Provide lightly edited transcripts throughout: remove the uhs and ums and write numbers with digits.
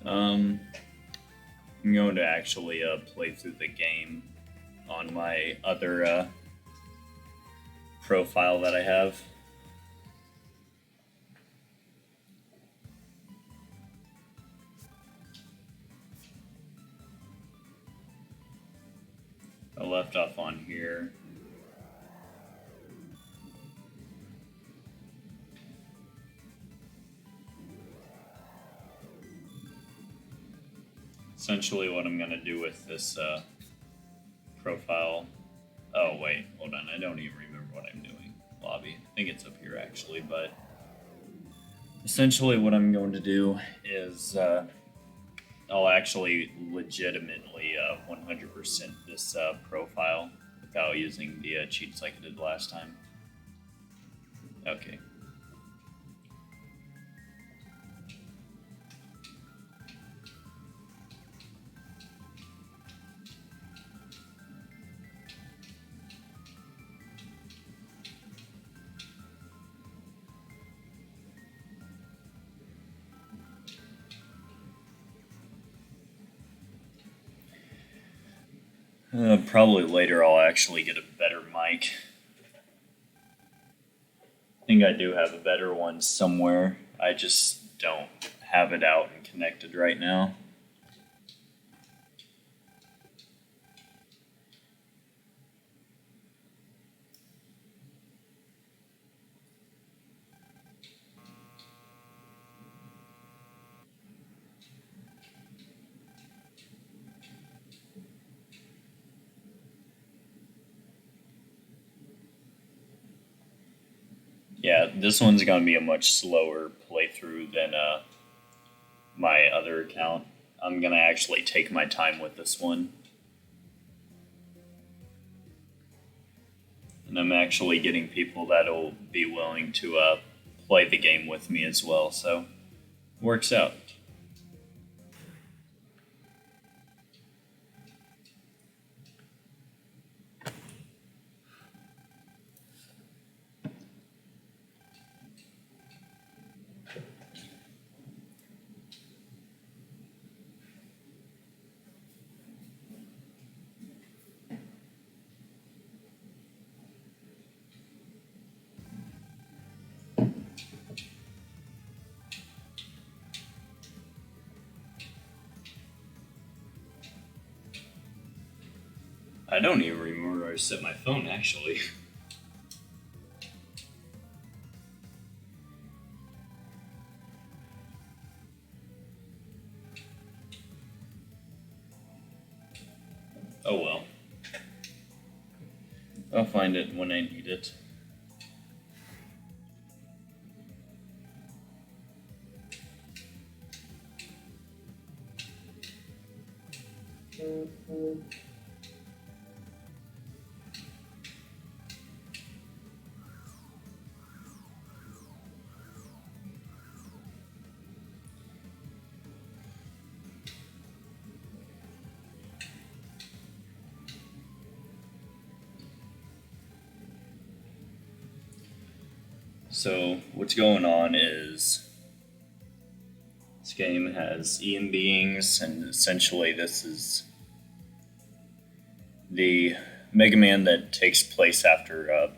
Um, I'm going to actually play through the game on my other profile that I have. I left off on here. Essentially, what I'm going to do with this profile. Oh, wait, hold on. I don't even remember what I'm doing. Lobby. I think it's up here actually, but essentially, what I'm going to do is I'll actually legitimately 100% this profile without using the cheats like I did last time. Okay. Probably later I'll actually get a better mic. I think I do have a better one somewhere. I just don't have it out and connected right now. Yeah, this one's gonna be a much slower playthrough than my other account. I'm gonna actually take my time with this one. And I'm actually getting people that'll be willing to play the game with me as well, so works out. I don't even remember where I set my phone actually. Oh well. I'll find it when I need it. So what's going on is this game has EM beings, and essentially this is the Mega Man that takes place after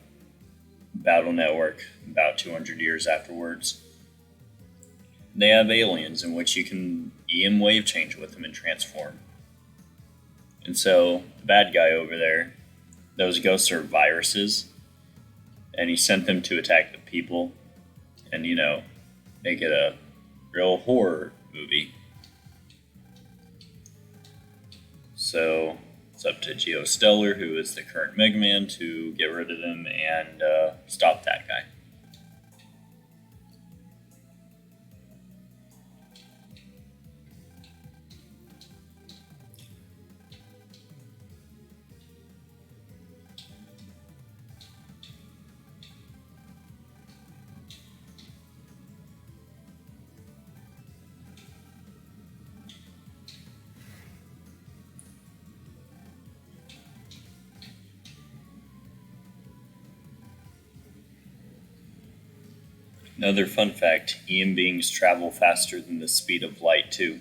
Battle Network, about 200 years afterwards. They have aliens in which you can EM wave change with them and transform. And so the bad guy over there, those ghosts are viruses, and he sent them to attack the people and, make it a real horror movie. So it's up to Geostellar, who is the current Mega Man, to get rid of them and stop that guy. Another fun fact, EM beings travel faster than the speed of light, too.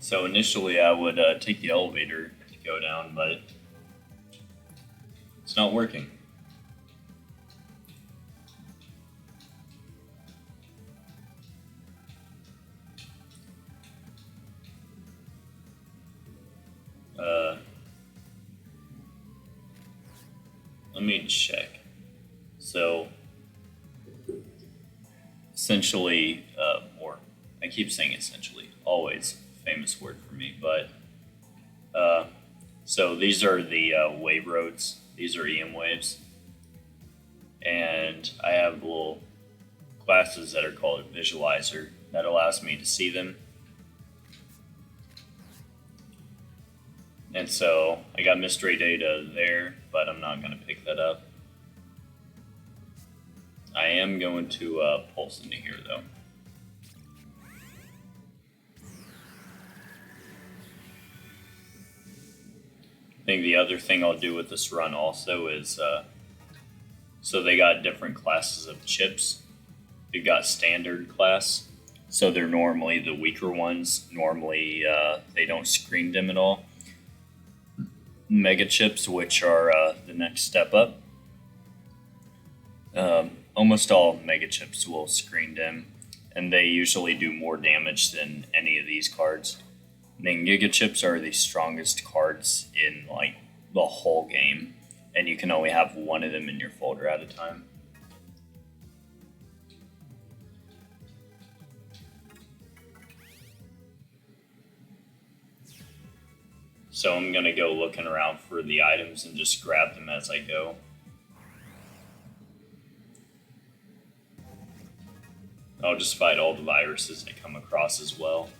So initially I would take the elevator to go down, but it's not working. Let me check. So essentially, or I keep saying essentially, always famous word for me, but so these are the wave roads. These are EM waves, and I have little classes that are called a visualizer that allows me to see them. And so I got mystery data there, but I'm not going to pick that up. I am going to pulse into here though. I think the other thing I'll do with this run also is, so they got different classes of chips. They've got standard class, so they're normally the weaker ones. Normally they don't screen dim at all. Mega chips, which are the next step up. Almost all mega chips will screen dim, and they usually do more damage than any of these cards. And then Giga chips are the strongest cards in like the whole game, and you can only have one of them in your folder at a time. So I'm gonna go looking around for the items and just grab them as I go. I'll just fight all the viruses I come across as well.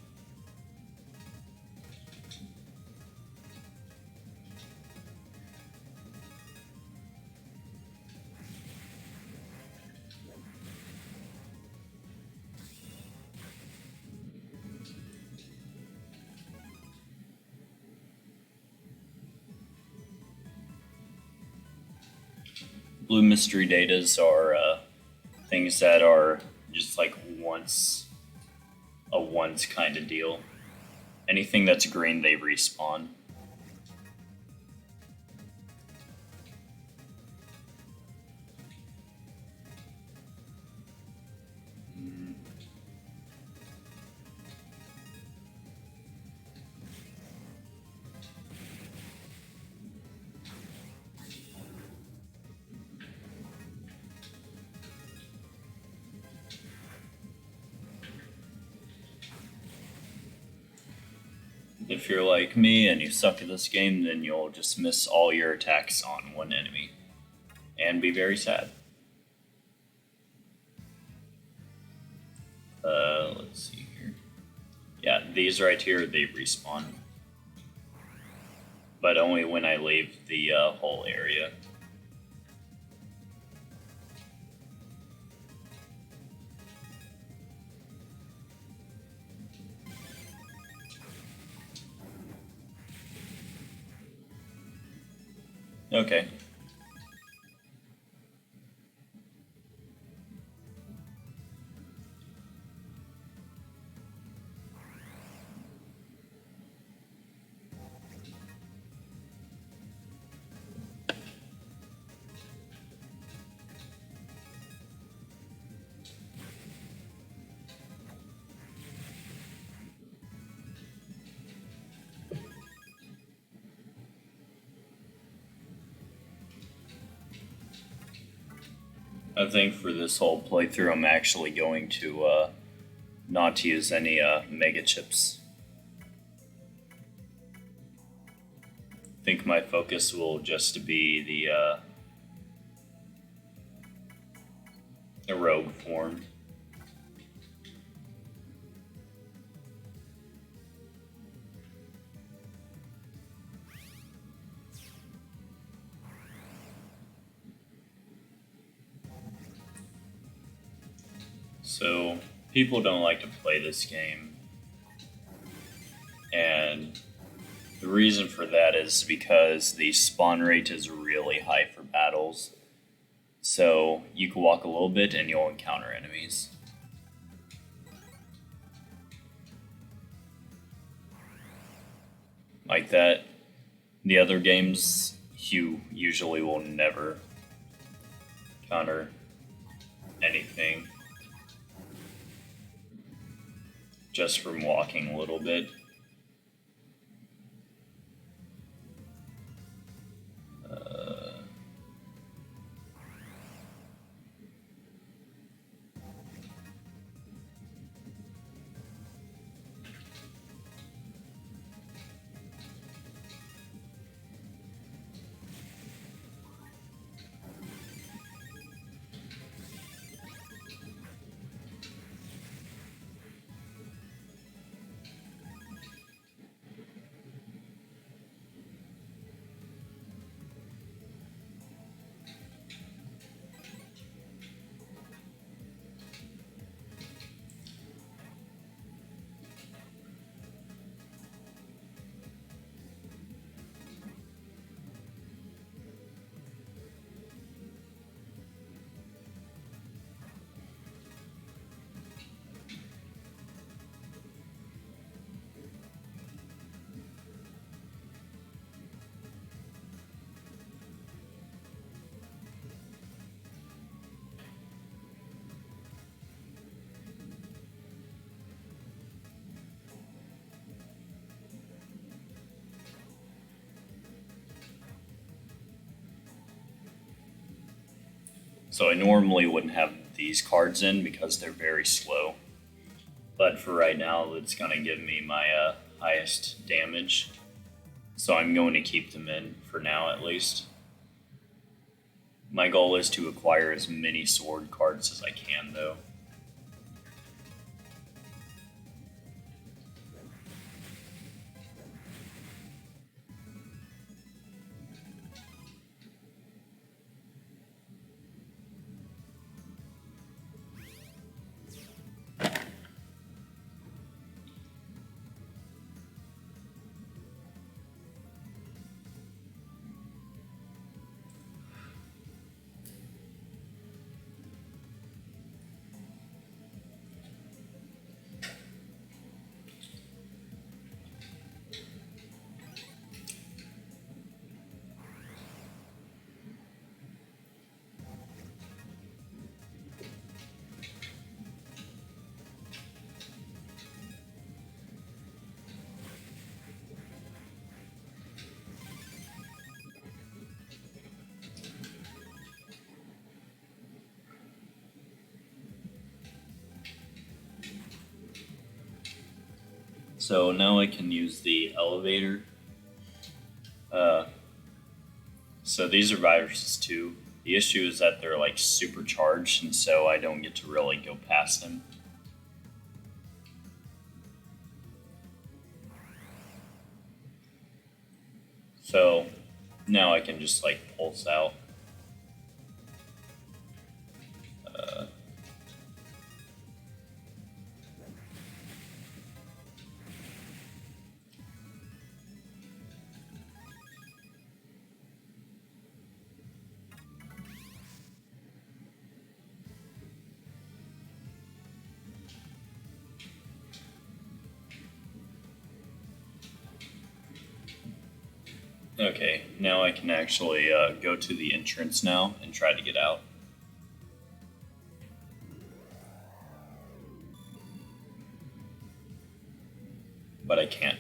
Blue mystery datas are things that are just like a once kind of deal. Anything that's green, they respawn. If you're like me and you suck at this game, then you'll just miss all your attacks on one enemy and be very sad. Let's see here. Yeah, these right here, they respawn. But only when I leave the whole area. Okay. I think for this whole playthrough, I'm actually going to not use any mega chips. I think my focus will just be the rogue form. So, people don't like to play this game, and the reason for that is because the spawn rate is really high for battles. So, you can walk a little bit and you'll encounter enemies. like that. The other games, you usually will never counter anything just from walking a little bit. So I normally wouldn't have these cards in because they're very slow. But for right now, it's going to give me my highest damage. So I'm going to keep them in for now at least. My goal is to acquire as many sword cards as I can though. So now I can use the elevator. So these are viruses too. The issue is that they're like supercharged, and so I don't get to really go past them. So now I can just like pulse out. Okay, now I can actually go to the entrance now and try to get out. But I can't.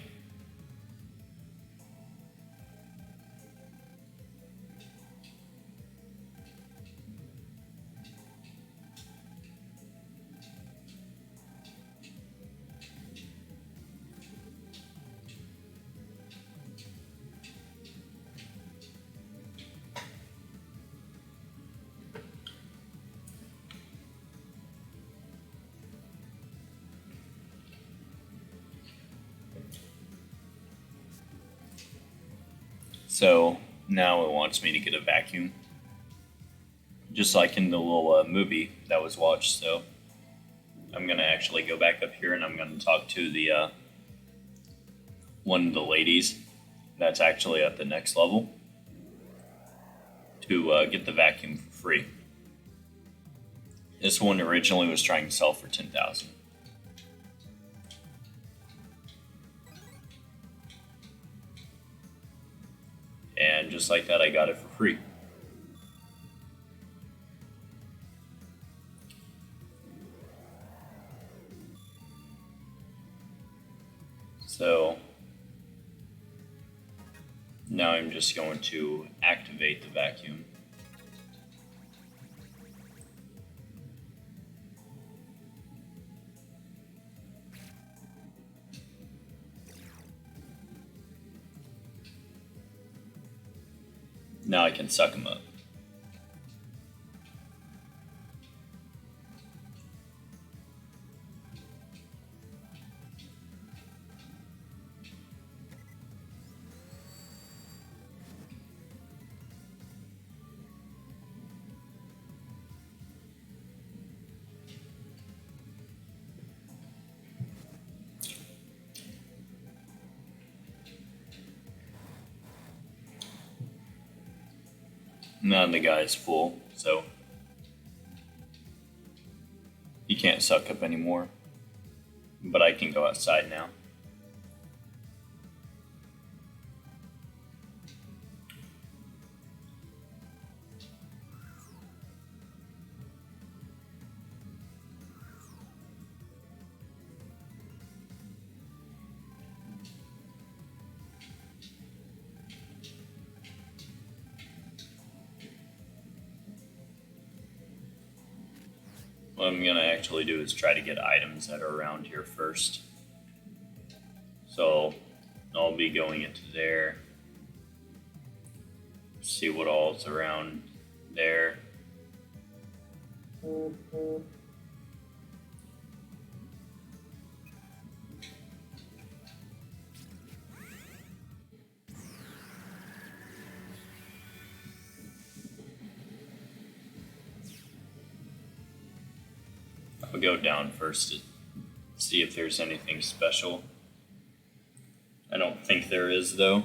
So now it wants me to get a vacuum, just like in the little movie that was watched. So I'm gonna actually go back up here and I'm gonna talk to the one of the ladies that's actually at the next level to get the vacuum for free. This one originally was trying to sell for 10,000. And just like that, I got it for free. So now I'm just going to activate the vacuum. Now I can suck them up. Now the guy's full, so he can't suck up anymore. But I can go outside now. What I'm gonna actually do is try to get items that are around here first. So I'll be going into there, see what all's around there. I'll go down first to see if there's anything special. I don't think there is, though.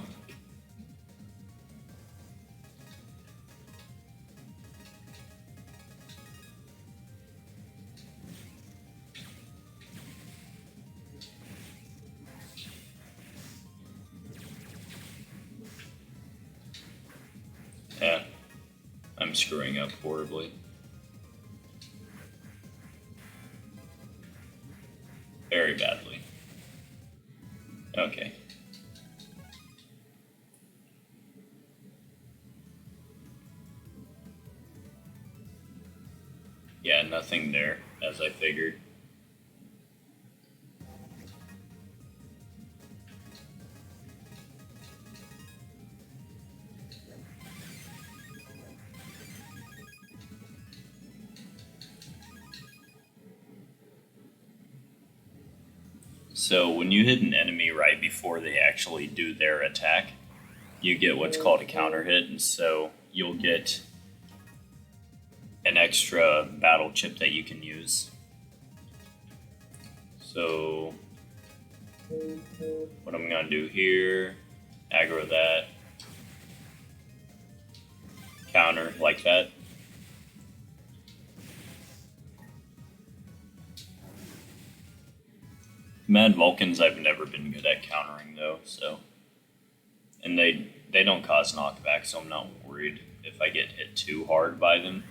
Yeah, I'm screwing up horribly. Very badly. Okay. Yeah, nothing there, as I figured. So when you hit an enemy right before they actually do their attack, you get what's called a counter hit, and so you'll get an extra battle chip that you can use. So what I'm gonna do here, aggro that, counter like that. Mad Vulcans I've never been good at countering though, so and they don't cause knockback, so I'm not worried if I get hit too hard by them.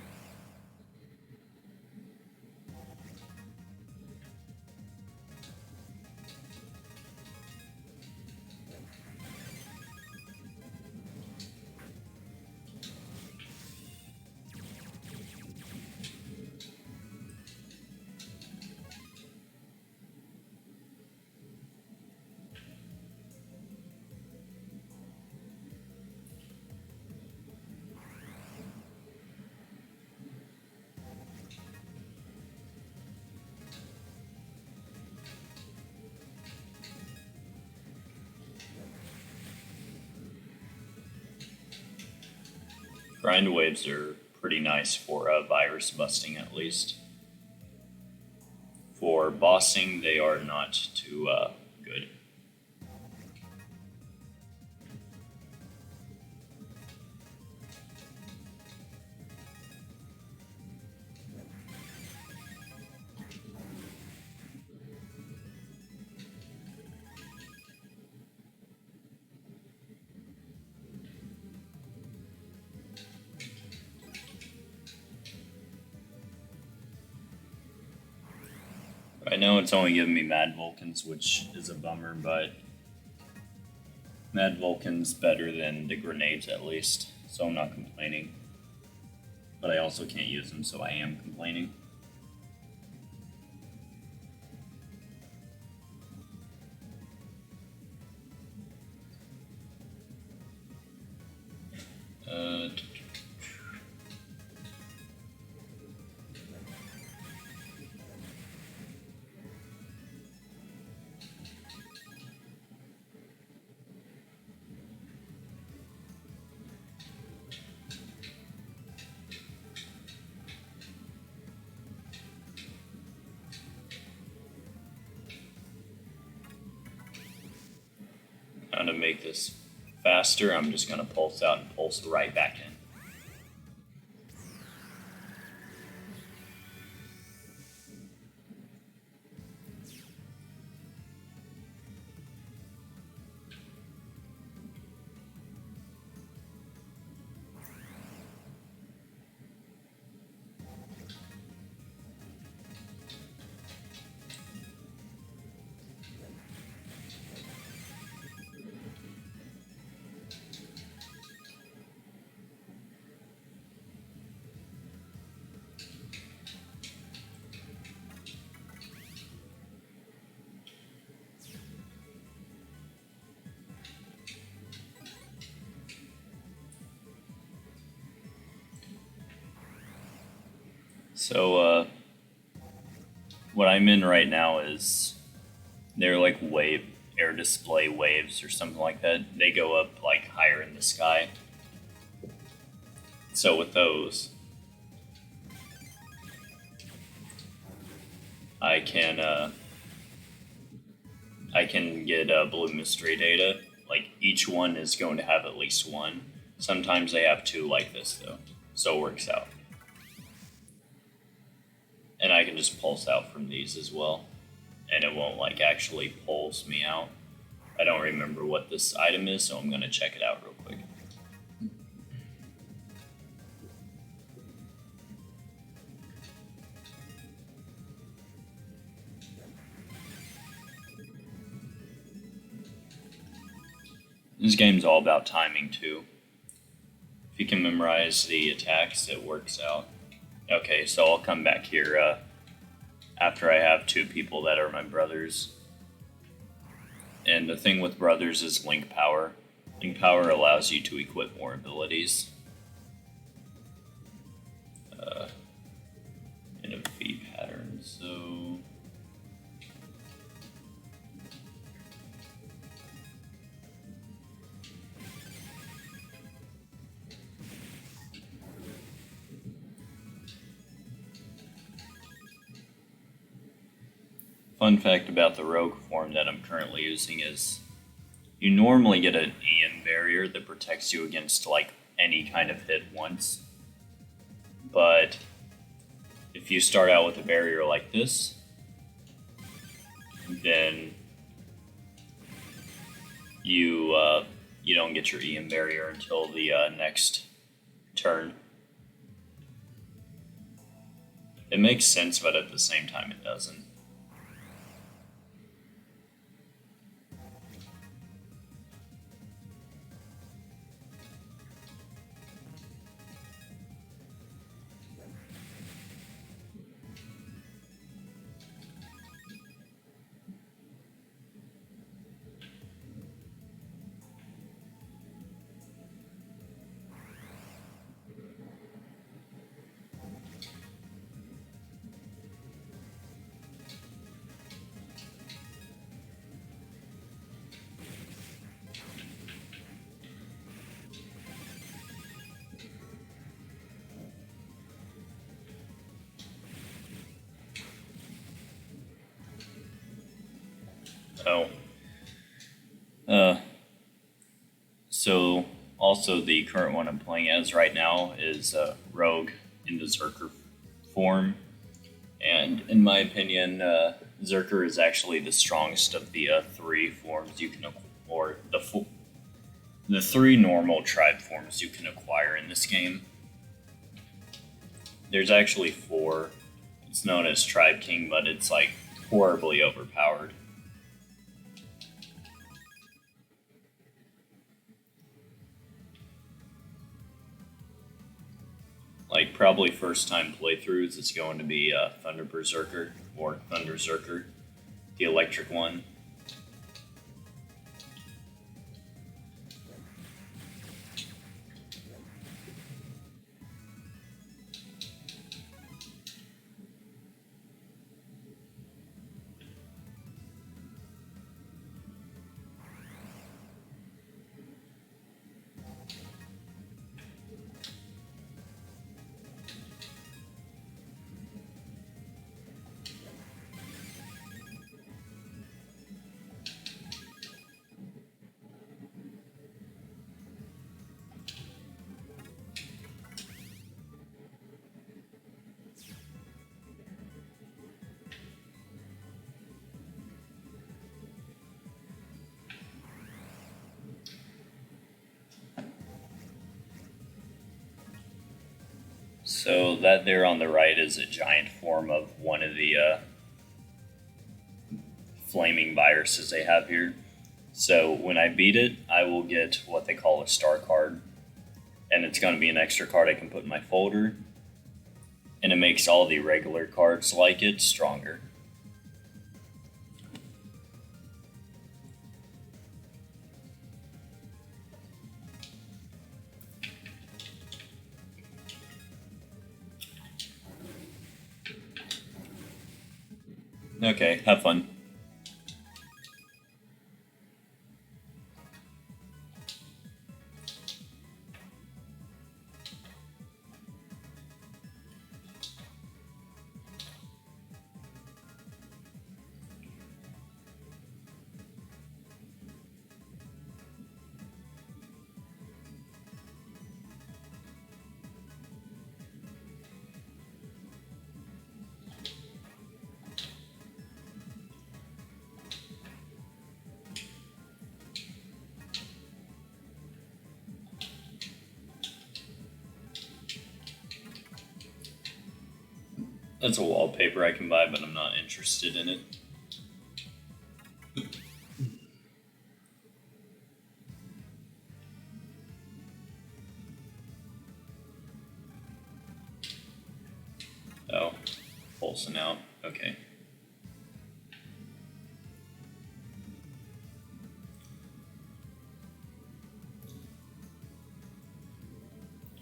Grind waves are pretty nice for virus busting, at least. For bossing, they are not too good. now it's only giving me Mad Vulcans, which is a bummer, but Mad Vulcan's better than the grenades at least, so I'm not complaining. But I also can't use them, so I am complaining. To make this faster, I'm just going to pulse out and pulse right back in. So, what I'm in right now is they're like air display waves or something like that. They go up like higher in the sky. So with those, I can get blue mystery data. Like each one is going to have at least one. Sometimes they have two like this though, so it works out. And I can just pulse out from these as well, and it won't like actually pulse me out. I don't remember what this item is, so I'm gonna check it out real quick. This game's all about timing too. If you can memorize the attacks, it works out. Okay, so I'll come back here after I have two people that are my brothers. And the thing with brothers is link power. Link power allows you to equip more abilities. In a V pattern, so... Fun fact about the rogue form that I'm currently using is you normally get an EM barrier that protects you against like any kind of hit once. But if you start out with a barrier like this, then you don't get your EM barrier until the next turn. It makes sense, but at the same time it doesn't. So also the current one I'm playing as right now is Rogue in the Zerker form, and in my opinion, Zerker is actually the strongest of the three forms you can, or the three normal tribe forms you can acquire in this game. There's actually four. It's known as Tribe King, but it's like horribly overpowered. Like, probably first time playthroughs, it's going to be Thunder Berserker or Thunder Zerker, the electric one. So that there on the right is a giant form of one of the flaming viruses they have here. So when I beat it, I will get what they call a star card, and it's going to be an extra card I can put in my folder, and it makes all the regular cards like it stronger. Okay, have fun. That's a wallpaper I can buy, but I'm not interested in it. Oh, pulsing out. Okay.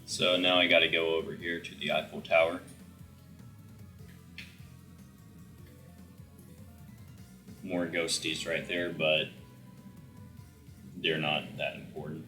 So now I gotta go over here to the Eiffel Tower. More ghosties right there, but they're not that important.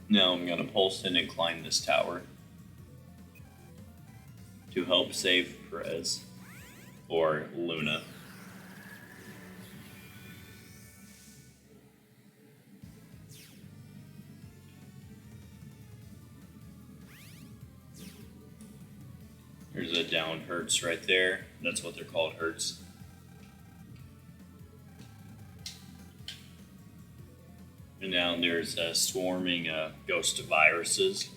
Now I'm gonna pulse in and climb this tower to help save Perez or Luna. There's a down Hertz right there. That's what they're called, Hertz. And now there's a swarming ghost viruses.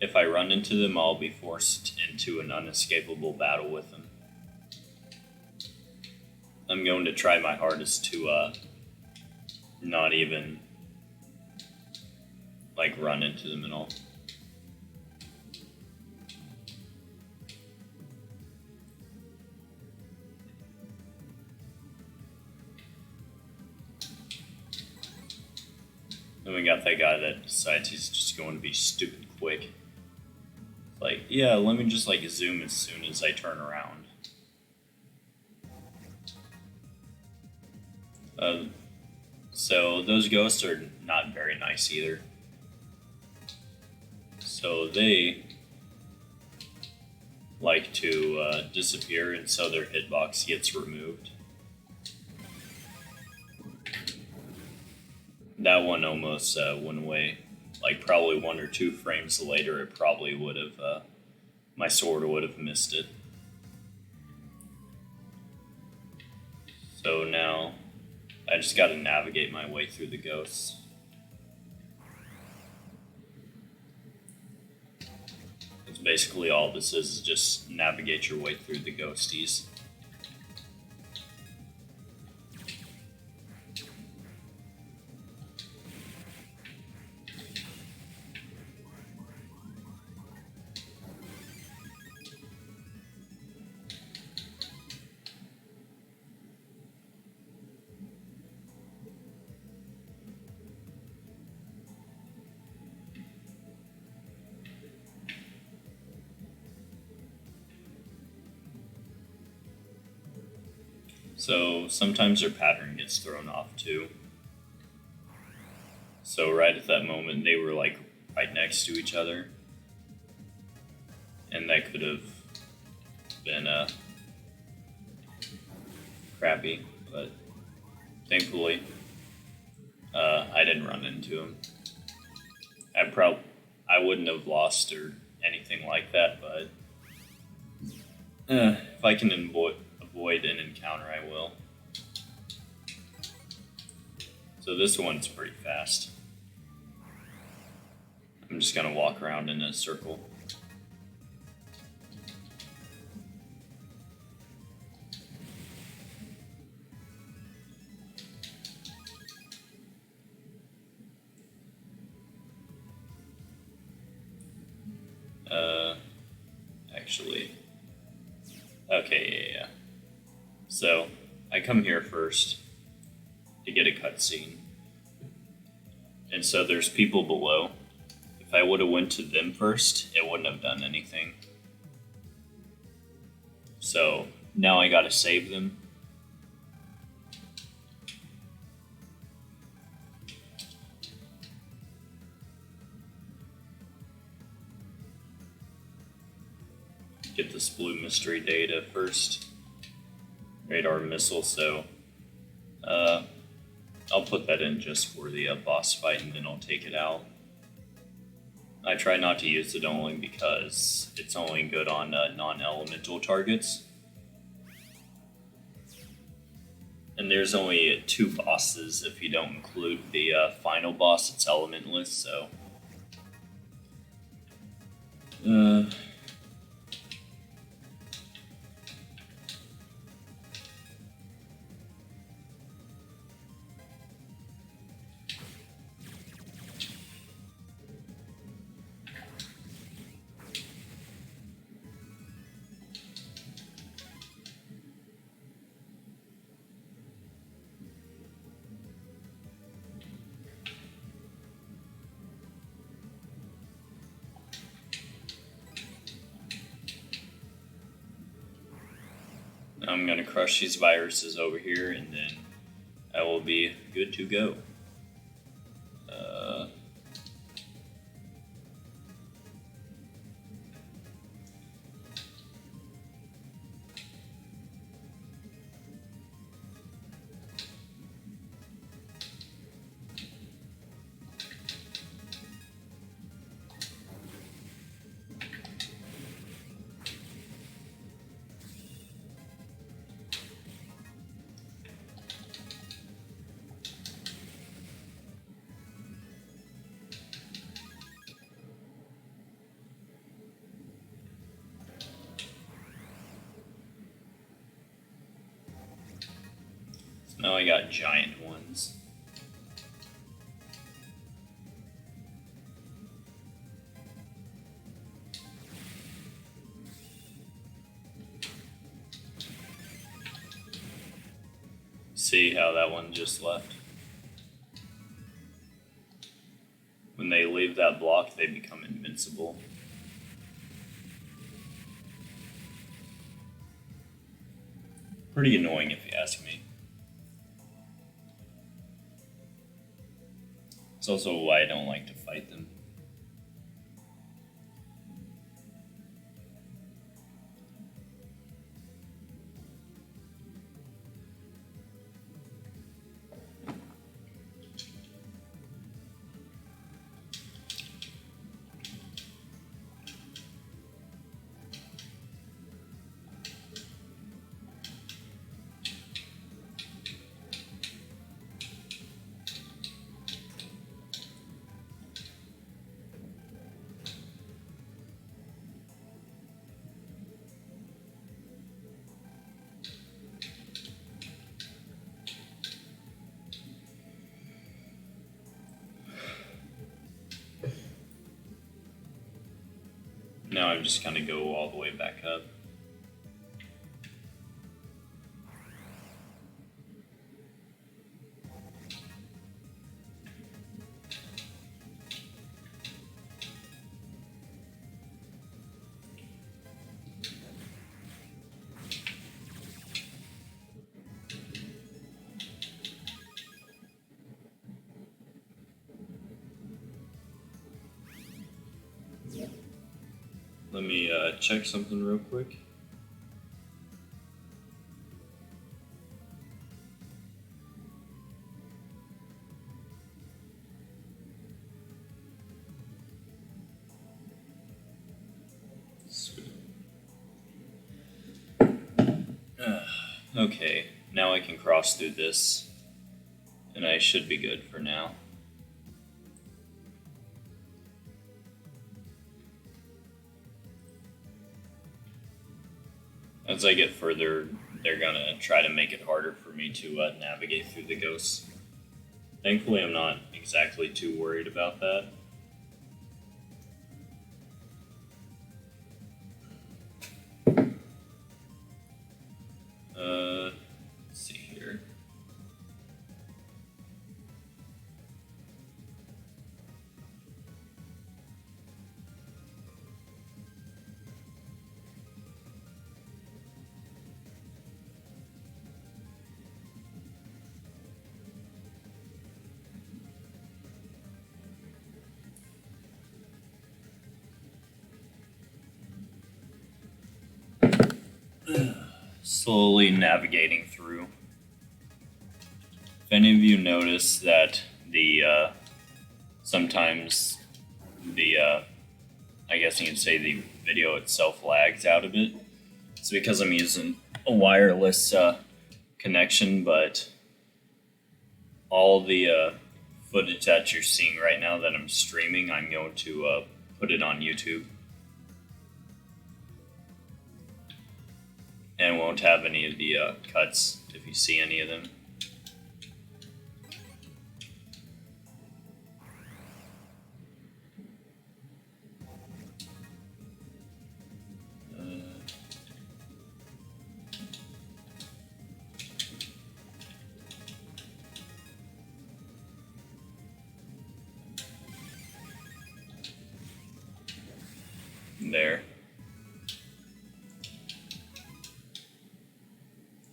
If I run into them, I'll be forced into an unescapable battle with them. I'm going to try my hardest to not even like run into them at all. Then we got that guy that decides he's just going to be stupid quick. Like, yeah, let me just like zoom as soon as I turn around. So those ghosts are not very nice either. So they like to disappear, and so their hitbox gets removed. That one almost went away. Like probably 1 or 2 frames later, it probably would have. My sword would have missed it. So now I just got to navigate my way through the ghosts. That's basically all this is just navigate your way through the ghosties. So sometimes their pattern gets thrown off too. So right at that moment, they were like right next to each other, and that could have been crappy. But thankfully, I didn't run into him. I wouldn't have lost or anything like that, but if I can avoid an encounter, I will. So this one's pretty fast. I'm just gonna walk around in a circle. Actually, okay, yeah. So I come here first to get a cutscene, and so there's people below. If I would have went to them first, it wouldn't have done anything. So now I gotta save them. Get this blue mystery data first. Radar missile, so I'll put that in just for the boss fight, and then I'll take it out. I try not to use it only because it's only good on non-elemental targets. And there's only 2 bosses if you don't include the final boss. It's elementless, so I'm gonna crush these viruses over here, and then I will be good to go. Now I got giant ones. See how that one just left? When they leave that block, they become invincible. Pretty annoying if you ask me. It's also why I don't like to fight them. now I'm just gonna go all the way back up. Let me check something real quick. Okay, now I can cross through this, and I should be good for now. As I get further, they're gonna try to make it harder for me to navigate through the ghosts. Thankfully, I'm not exactly too worried about that. Let's see here. Slowly navigating through. If any of you notice that the sometimes the I guess you could say the video itself lags out a bit, it's because I'm using a wireless connection, but all the footage that you're seeing right now that I'm streaming, I'm going to put it on YouTube. And won't have any of the cuts if you see any of them. There.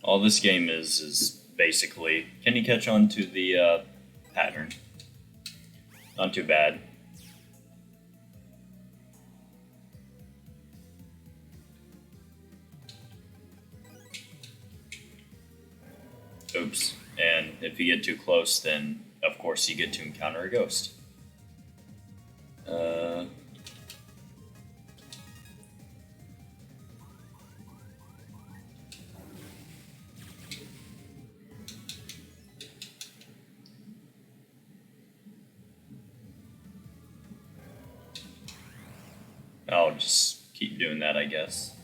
All this game is basically, can you catch on to the pattern? Not too bad. Oops. And if you get too close, then of course you get to encounter a ghost. I'll just keep doing that, I guess.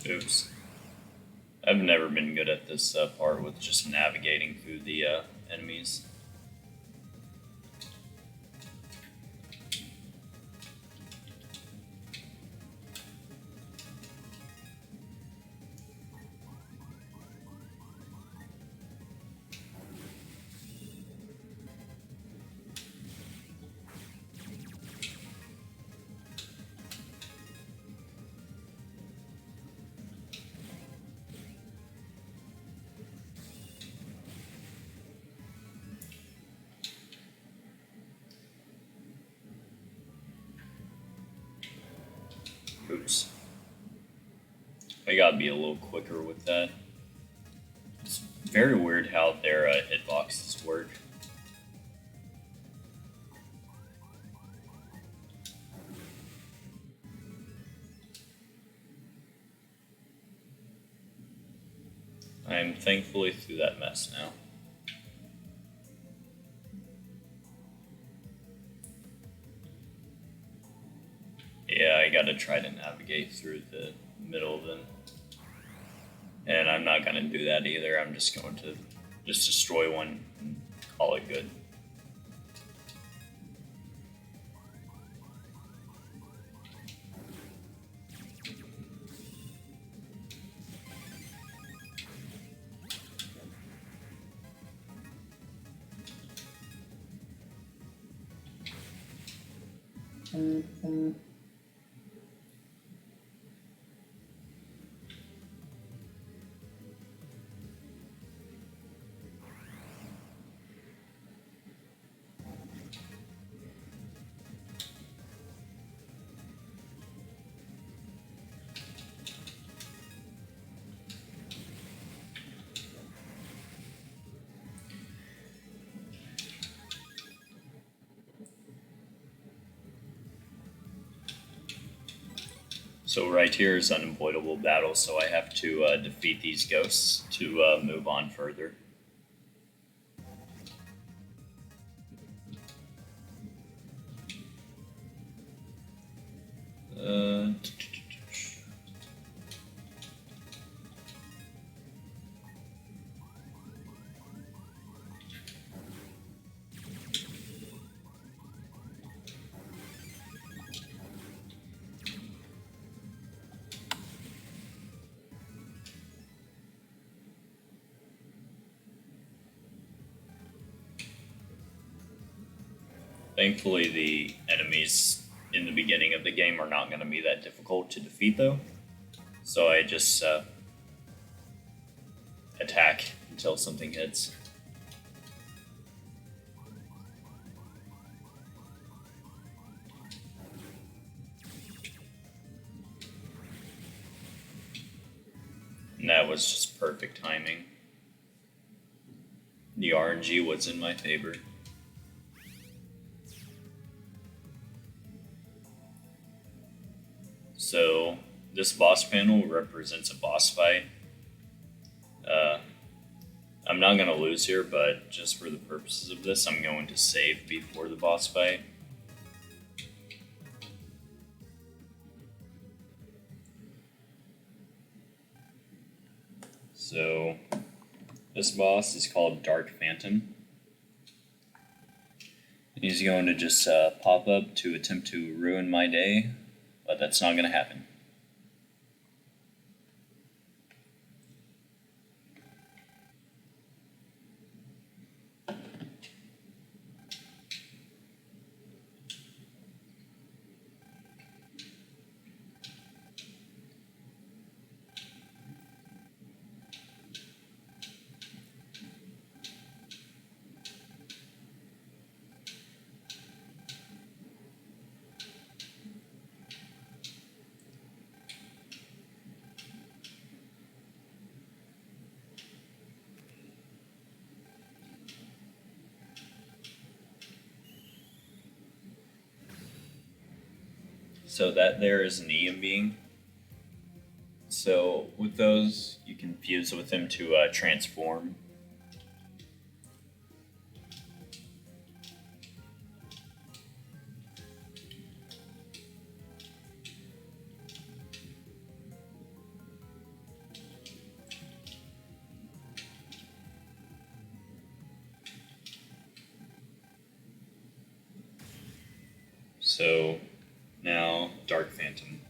Oops. I've never been good at this part with just navigating through the enemies. Oops. I gotta be a little quicker with that. It's very weird how their hitboxes work. I'm thankfully through that mess now. Yeah, I gotta try to navigate through the middle of them. And I'm not gonna do that either. I'm just going to just destroy one and call it good. So right here is unavoidable battle, so I have to defeat these ghosts to move on further. Uh, Thankfully, the enemies in the beginning of the game are not going to be that difficult to defeat, though. So I just attack until something hits. And that was just perfect timing. The RNG was in my favor. So this boss panel represents a boss fight. I'm not going to lose here, but just for the purposes of this, I'm going to save before the boss fight. So this boss is called Dark Phantom. He's going to just pop up to attempt to ruin my day, but that's not going to happen. So that there is an Ian being. So with those, you can fuse with them to transform. So now Dark Phantom.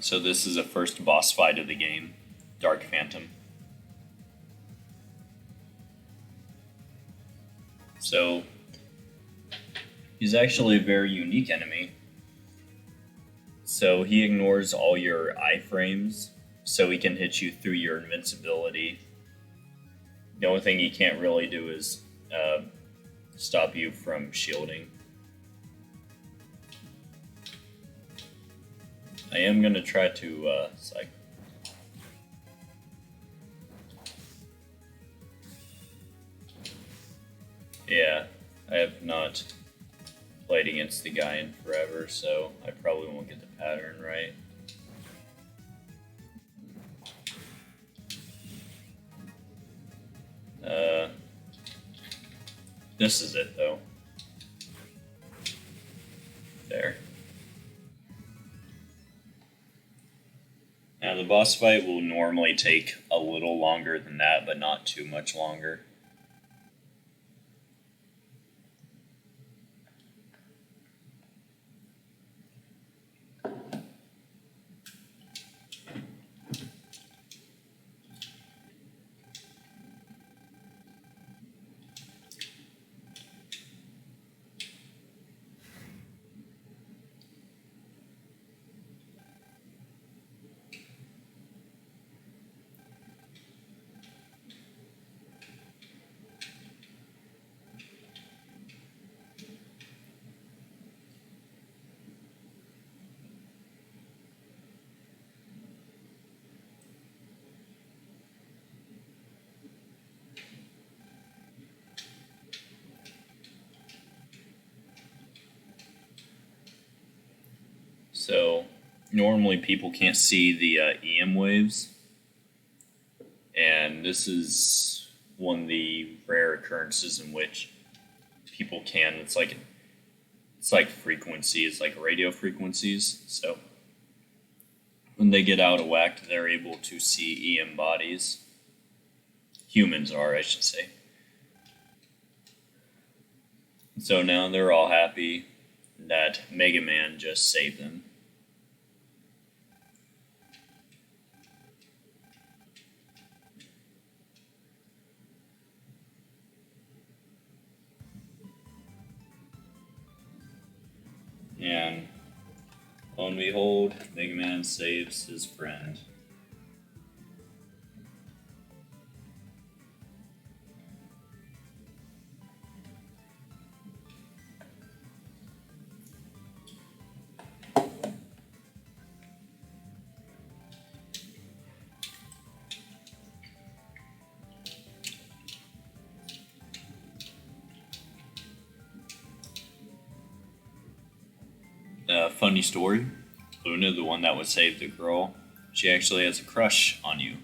So this is the first boss fight of the game, Dark Phantom. So he's actually a very unique enemy. So he ignores all your iframes, so he can hit you through your invincibility. The only thing he can't really do is stop you from shielding. I am going to try to cycle. Yeah, I have not played against the guy in forever, so I probably won't get the pattern right. This is it, though. There. Now, the boss fight will normally take a little longer than that, but not too much longer. So normally people can't see the EM waves, and this is one of the rare occurrences in which people can. It's like frequencies, like radio frequencies. So when they get out of whack, they're able to see EM bodies. Humans are, I should say. So now they're all happy that Mega Man just saved them. And lo and behold, Mega Man saves his friend. Funny story, Luna, the one that would save the girl, she actually has a crush on you.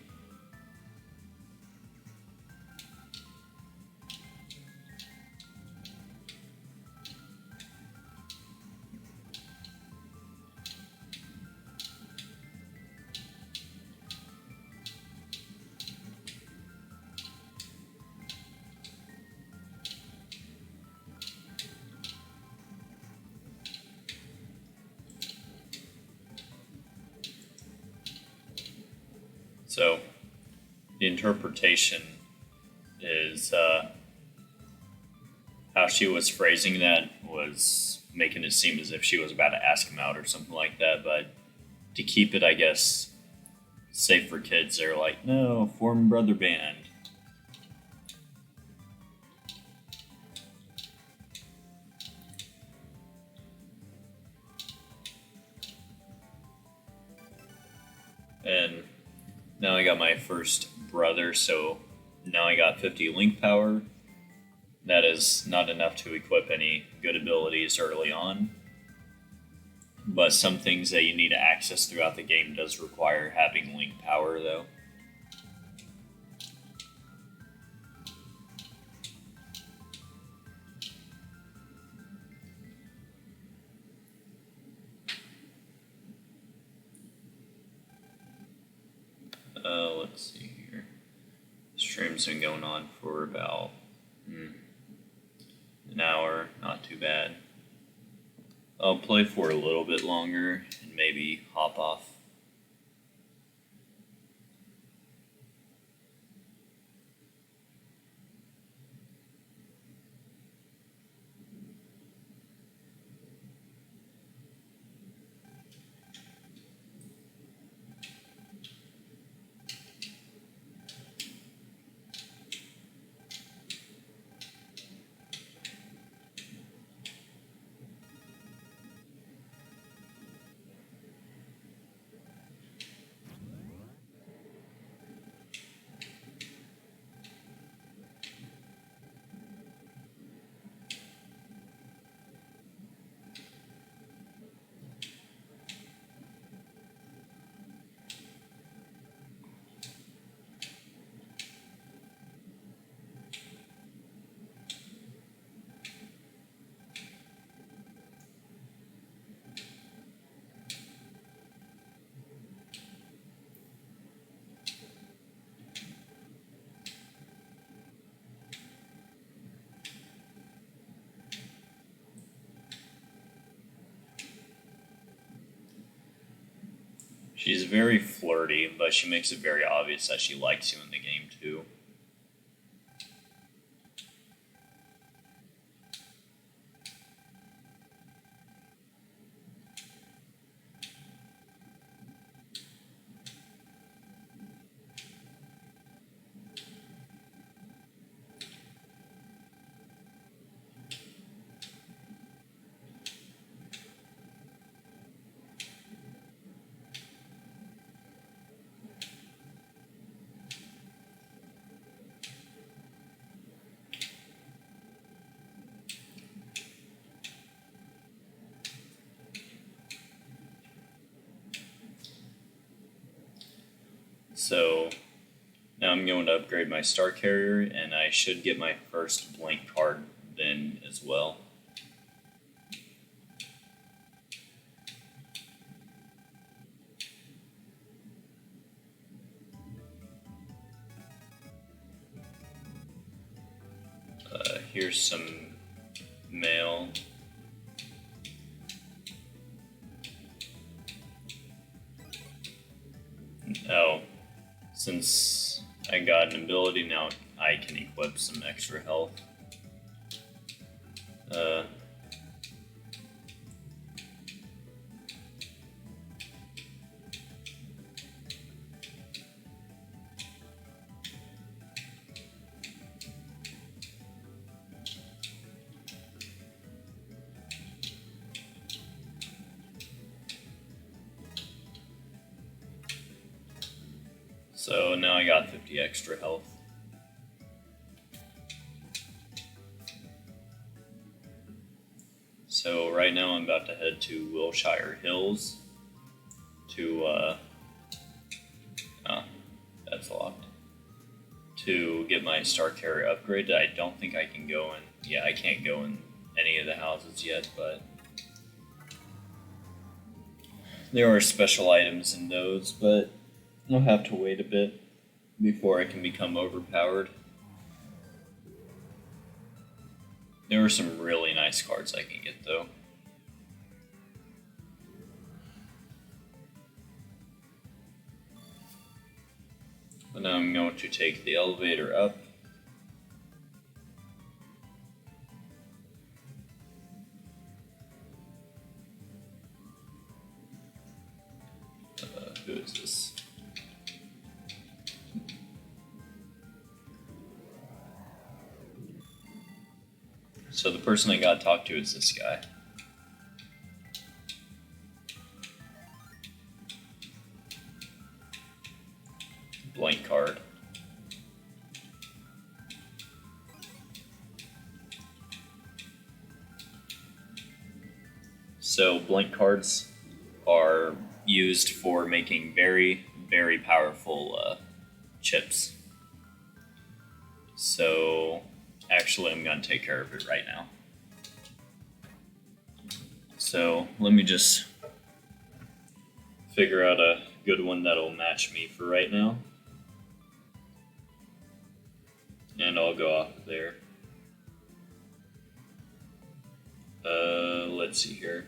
So the interpretation is how she was phrasing that was making it seem as if she was about to ask him out or something like that. But to keep it, I guess, safe for kids, they're like, no, form brother band. And now I got my first brother, so now I got 50 link power. That is not enough to equip any good abilities early on, but some things that you need to access throughout the game does require having link power, though. Let's see here. The stream's been going on for about an hour, not too bad. I'll play for a little bit longer and maybe hop off She's very flirty, but she makes it very obvious that she likes you in the game too. So now I'm going to upgrade my Star Carrier, and I should get my first blank card then as well. Here's some mail. Oh, since I got an ability now, I can equip some extra health. So now I got 50 extra health. So right now I'm about to head to Wilshire Hills to, oh, that's locked. To get my Star Carrier upgraded. I don't think I can go in, yeah, I can't go in any of the houses yet, but there are special items in those, but I'll have to wait a bit before I can become overpowered. There are some really nice cards I can get though. But now I'm going to take the elevator up. Who is this? So the person I gotta talk to is this guy. Blank card. So blank cards are used for making very, very powerful chips. So actually I'm going to take care of it right now. So let me just figure out a good one that'll match me for right now. And I'll go off of there. Let's see here.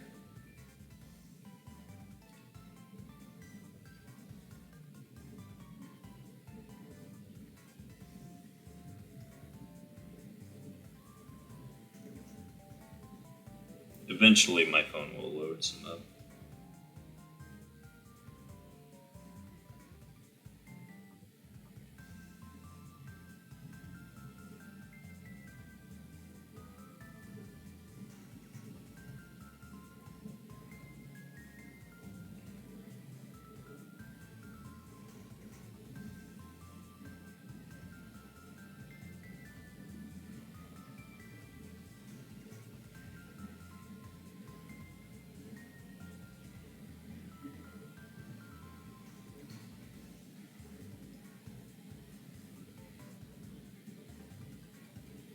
Eventually my phone will load some up.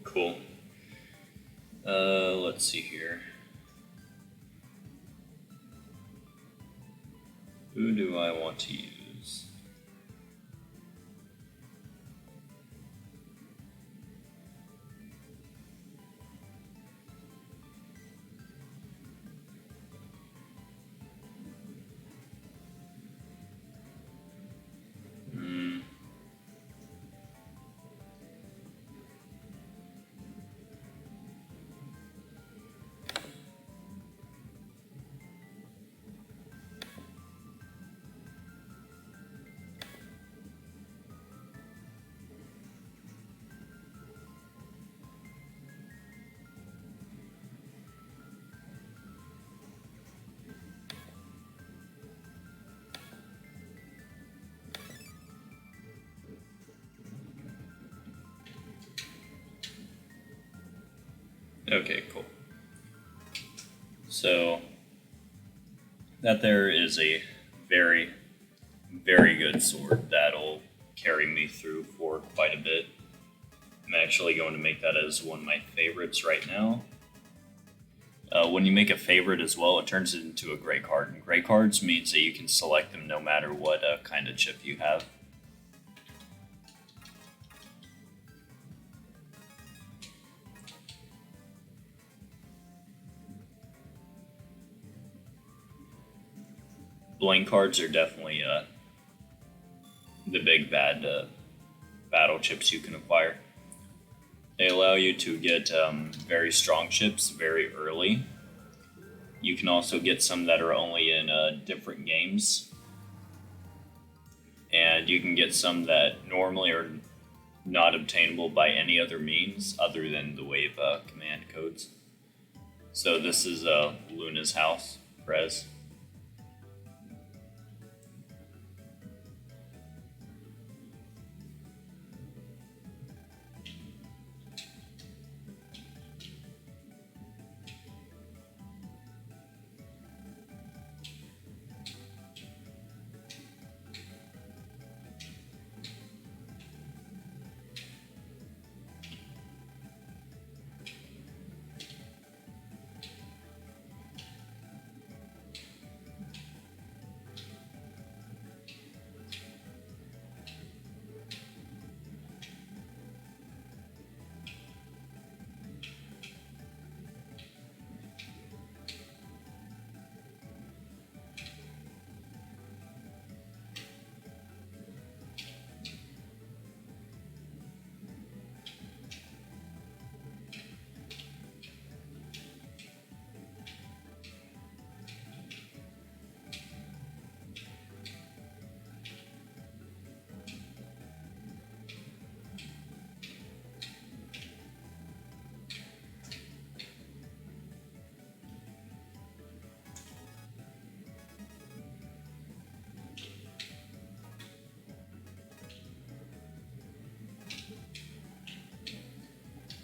Cool. Let's see here. Who do I want to use? Okay, cool. So that there is a very, very good sword that'll carry me through for quite a bit. I'm actually going to make that as one of my favorites right now. When you make a favorite as well, it turns it into a gray card. And gray cards means that you can select them no matter what kind of chip you have. Blank cards are definitely the big bad battle chips you can acquire. They allow you to get very strong chips very early. You can also get some that are only in different games. And you can get some that normally are not obtainable by any other means other than the wave command codes. So this is Luna's house, Prez.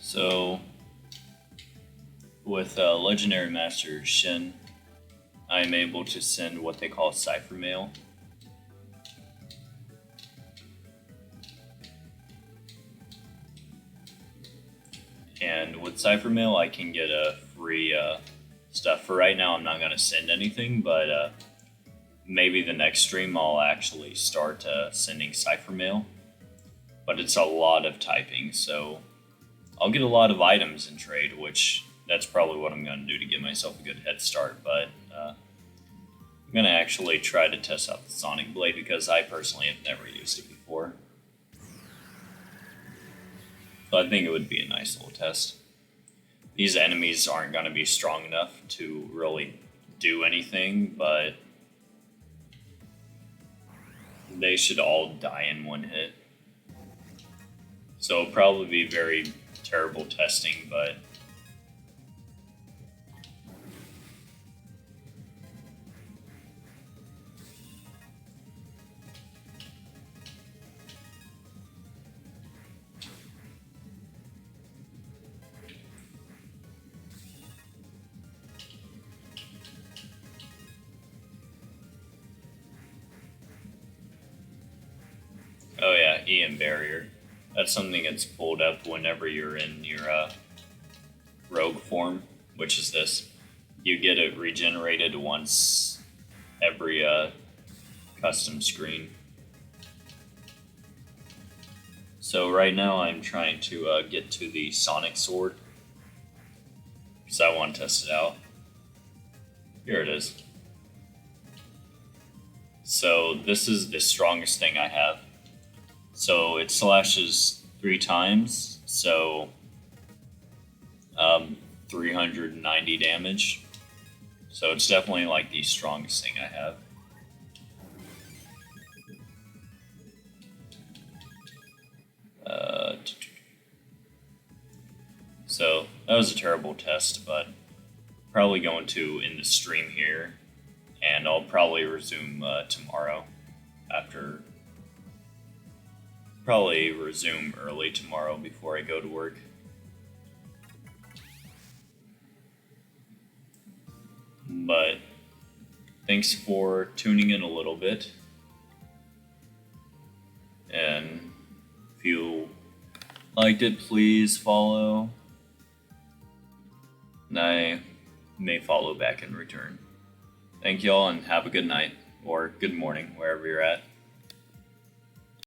So, with Legendary Master Shin, I am able to send what they call Cipher Mail. And with Cipher Mail, I can get a free stuff. For right now, I'm not going to send anything, but maybe the next stream I'll actually start sending Cipher Mail. But it's a lot of typing, so I'll get a lot of items in trade, which that's probably what I'm going to do to give myself a good head start. But I'm going to actually try to test out the Sonic Blade because I personally have never used it before. So I think it would be a nice little test. These enemies aren't going to be strong enough to really do anything, but they should all die in one hit. So it'll probably be very terrible testing, but oh yeah, EM barrier. That's something that's pulled up whenever you're in your rogue form, which is this. You get it regenerated once every custom screen. So right now I'm trying to get to the Sonic Sword because I want to test it out. Here it is. So this is the strongest thing I have. So it slashes 3 times, so 390 damage. So it's definitely like the strongest thing I have. So that was a terrible test, but probably going to end the stream here, and I'll probably resume tomorrow after. Probably resume early tomorrow before I go to work. But thanks for tuning in a little bit. And if you liked it, please follow. And I may follow back in return. Thank y'all and have a good night or good morning wherever you're at.